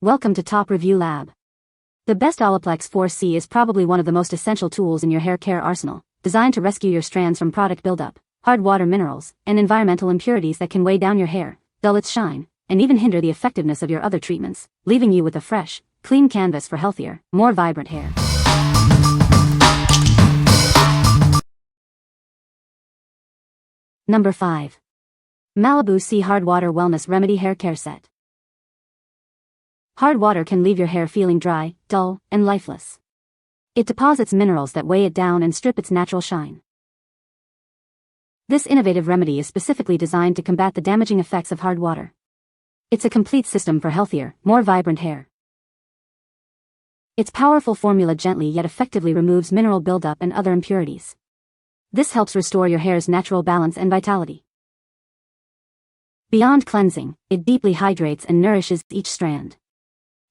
Welcome to Top Review Lab. The best Olaplex 4C is probably one of the most essential tools in your hair care arsenal, designed to rescue your strands from product buildup, hard water minerals, and environmental impurities that can weigh down your hair, dull its shine, and even hinder the effectiveness of your other treatments, leaving you with a fresh, clean canvas for healthier, more vibrant hair. Number 5. Malibu Sea Hard Water Wellness Remedy Hair Care Set. Hard water can leave your hair feeling dry, dull, and lifeless. It deposits minerals that weigh it down and strip its natural shine. This innovative remedy is specifically designed to combat the damaging effects of hard water. It's a complete system for healthier, more vibrant hair. Its powerful formula gently yet effectively removes mineral buildup and other impurities. This helps restore your hair's natural balance and vitality. Beyond cleansing, it deeply hydrates and nourishes each strand.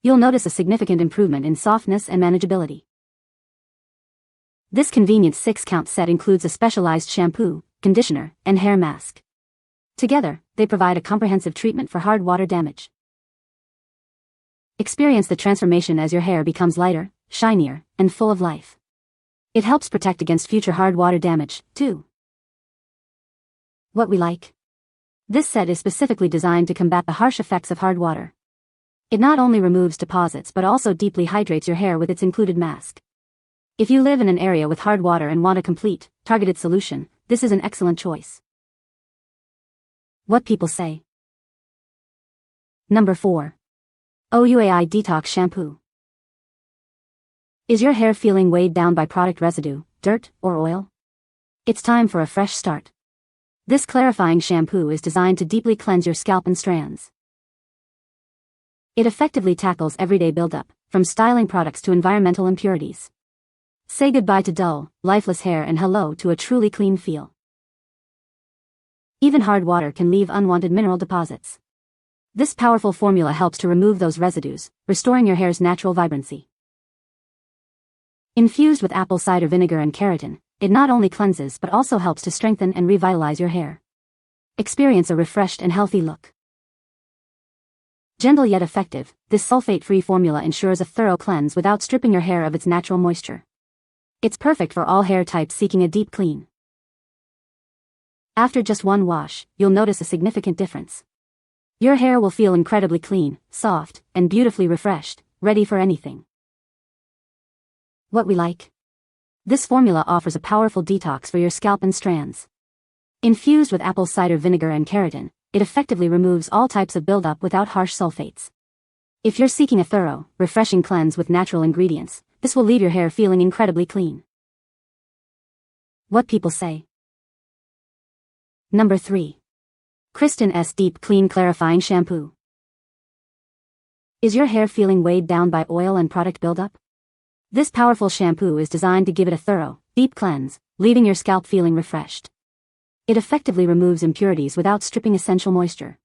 You'll notice a significant improvement in softness and manageability. This convenient 6-count set includes a specialized shampoo, conditioner, and hair mask. Together, they provide a comprehensive treatment for hard water damage. Experience the transformation as your hair becomes lighter, shinier, and full of life. It helps protect against future hard water damage, too. What we like. This set is specifically designed to combat the harsh effects of hard water. It not only removes deposits but also deeply hydrates your hair with its included mask. If you live in an area with hard water and want a complete, targeted solution, this is an excellent choice. What people say. Number 4. OUAI Detox Shampoo. Is your hair feeling weighed down by product residue, dirt, or oil? It's time for a fresh start. This clarifying shampoo is designed to deeply cleanse your scalp and strands. It effectively tackles everyday buildup, from styling products to environmental impurities. Say goodbye to dull, lifeless hair and hello to a truly clean feel. Even hard water can leave unwanted mineral deposits. This powerful formula helps to remove those residues, restoring your hair's natural vibrancy. Infused with apple cider vinegar and keratin, it not only cleanses but also helps to strengthen and revitalize your hair. Experience a refreshed and healthy look. Gentle yet effective, this sulfate-free formula ensures a thorough cleanse without stripping your hair of its natural moisture. It's perfect for all hair types seeking a deep clean. After just one wash, you'll notice a significant difference. Your hair will feel incredibly clean, soft, and beautifully refreshed, ready for anything. What we like. This formula offers a powerful detox for your scalp and strands. Infused with apple cider vinegar and keratin, it effectively removes all types of buildup without harsh sulfates. If you're seeking a thorough, refreshing cleanse with natural ingredients, this will leave your hair feeling incredibly clean. What people say. Number 3. Kristin's Deep Clean Clarifying Shampoo. Is your hair feeling weighed down by oil and product buildup? This powerful shampoo is designed to give it a thorough, deep cleanse, leaving your scalp feeling refreshed. It effectively removes impurities without stripping essential moisture.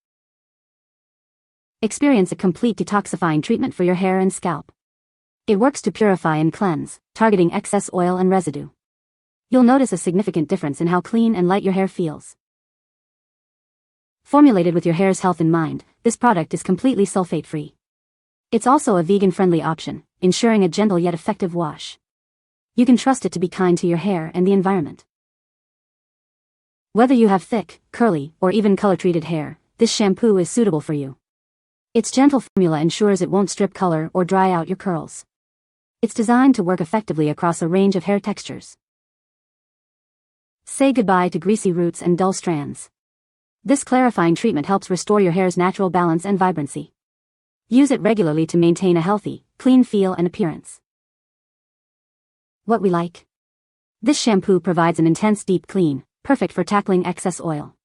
Experience a complete detoxifying treatment for your hair and scalp. It works to purify and cleanse, targeting excess oil and residue. You'll notice a significant difference in how clean and light your hair feels. Formulated with your hair's health in mind, this product is completely sulfate-free. It's also a vegan-friendly option, ensuring a gentle yet effective wash. You can trust it to be kind to your hair and the environment. Whether you have thick, curly, or even color-treated hair, this shampoo is suitable for you. Its gentle formula ensures it won't strip color or dry out your curls. It's designed to work effectively across a range of hair textures. Say goodbye to greasy roots and dull strands. This clarifying treatment helps restore your hair's natural balance and vibrancy. Use it regularly to maintain a healthy, clean feel and appearance. What we like. This shampoo provides an intense deep clean, perfect for tackling excess oil.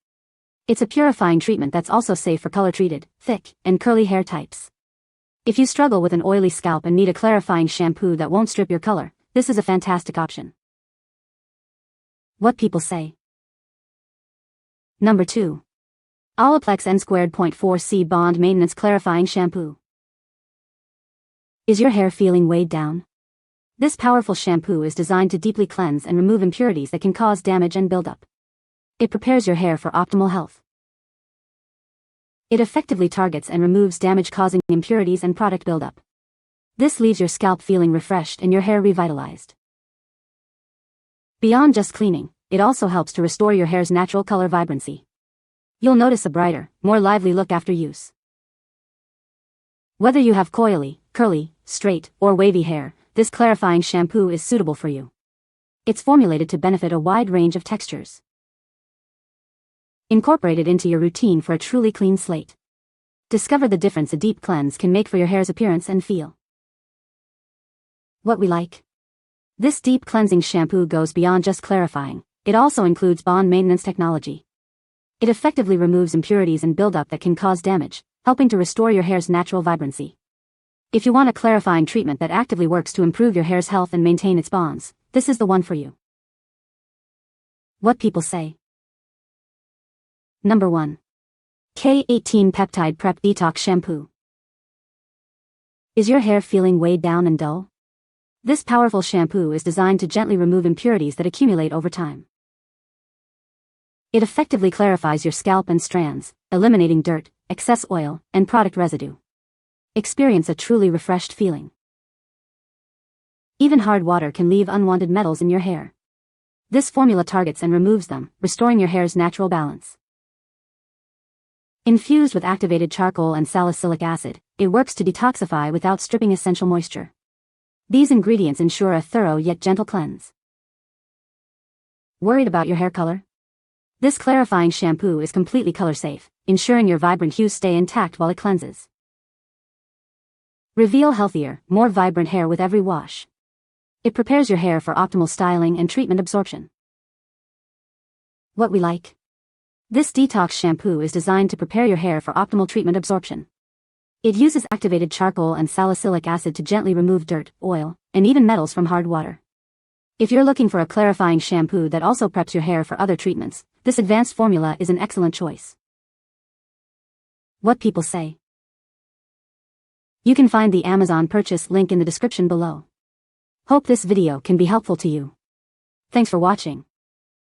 It's a purifying treatment that's also safe for color-treated, thick, and curly hair types. If you struggle with an oily scalp and need a clarifying shampoo that won't strip your color, this is a fantastic option. What people say. Number 2. Olaplex N².4C Bond Maintenance Clarifying Shampoo. Is your hair feeling weighed down? This powerful shampoo is designed to deeply cleanse and remove impurities that can cause damage and buildup. It prepares your hair for optimal health. It effectively targets and removes damage-causing impurities and product buildup. This leaves your scalp feeling refreshed and your hair revitalized. Beyond just cleaning, it also helps to restore your hair's natural color vibrancy. You'll notice a brighter, more lively look after use. Whether you have coily, curly, straight, or wavy hair, this clarifying shampoo is suitable for you. It's formulated to benefit a wide range of textures. Incorporate it into your routine for a truly clean slate. Discover the difference a deep cleanse can make for your hair's appearance and feel. What we like. This deep cleansing shampoo goes beyond just clarifying. It also includes bond maintenance technology. It effectively removes impurities and buildup that can cause damage, helping to restore your hair's natural vibrancy. If you want a clarifying treatment that actively works to improve your hair's health and maintain its bonds, this is the one for you. What people say. Number 1. K18 Peptide Prep Detox Shampoo. Is your hair feeling weighed down and dull? This powerful shampoo is designed to gently remove impurities that accumulate over time. It effectively clarifies your scalp and strands, eliminating dirt, excess oil, and product residue. Experience a truly refreshed feeling. Even hard water can leave unwanted metals in your hair. This formula targets and removes them, restoring your hair's natural balance. Infused with activated charcoal and salicylic acid, it works to detoxify without stripping essential moisture. These ingredients ensure a thorough yet gentle cleanse. Worried about your hair color? This clarifying shampoo is completely color safe, ensuring your vibrant hues stay intact while it cleanses. Reveal healthier, more vibrant hair with every wash. It prepares your hair for optimal styling and treatment absorption. What we like. This detox shampoo is designed to prepare your hair for optimal treatment absorption. It uses activated charcoal and salicylic acid to gently remove dirt, oil, and even metals from hard water. If you're looking for a clarifying shampoo that also preps your hair for other treatments, this advanced formula is an excellent choice. What people say. You can find the Amazon purchase link in the description below. Hope this video can be helpful to you. Thanks for watching.